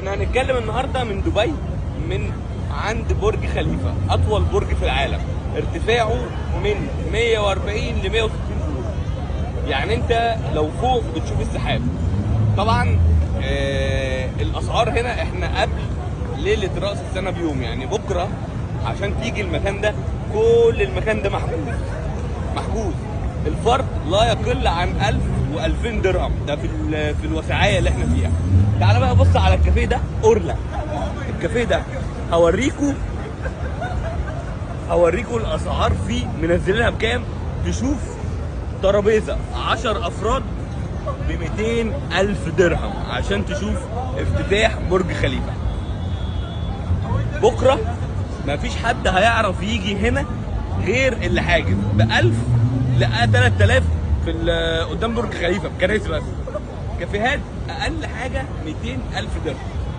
احنا هنتكلم النهارده من دبي، من عند برج خليفه، اطول برج في العالم، ارتفاعه من 140 ل 160 دور. يعني انت لو فوق بتشوف السحاب. طبعا الاسعار هنا احنا قبل ليله راس السنه بيوم، يعني بكره عشان تيجي المكان ده كل المكان ده محجوز. الفرد لا يقل عن 1000 و2000 درهم، ده في الوسعيه اللي احنا فيها. تعالى بقى بص على الكافيه ده، اورلا. الكافيه ده هوريكوا الاسعار فيه منزلينها بكام. تشوف ترابيزه 10 افراد ب 200,000 درهم عشان تشوف افتتاح برج خليفه. بكره مفيش حد هيعرف يجي هنا غير اللي حاجز ب 1000 ل 3000 قدام برج خليفه بكراسي بس. كافيهات اقل حاجه 200,000 درهم.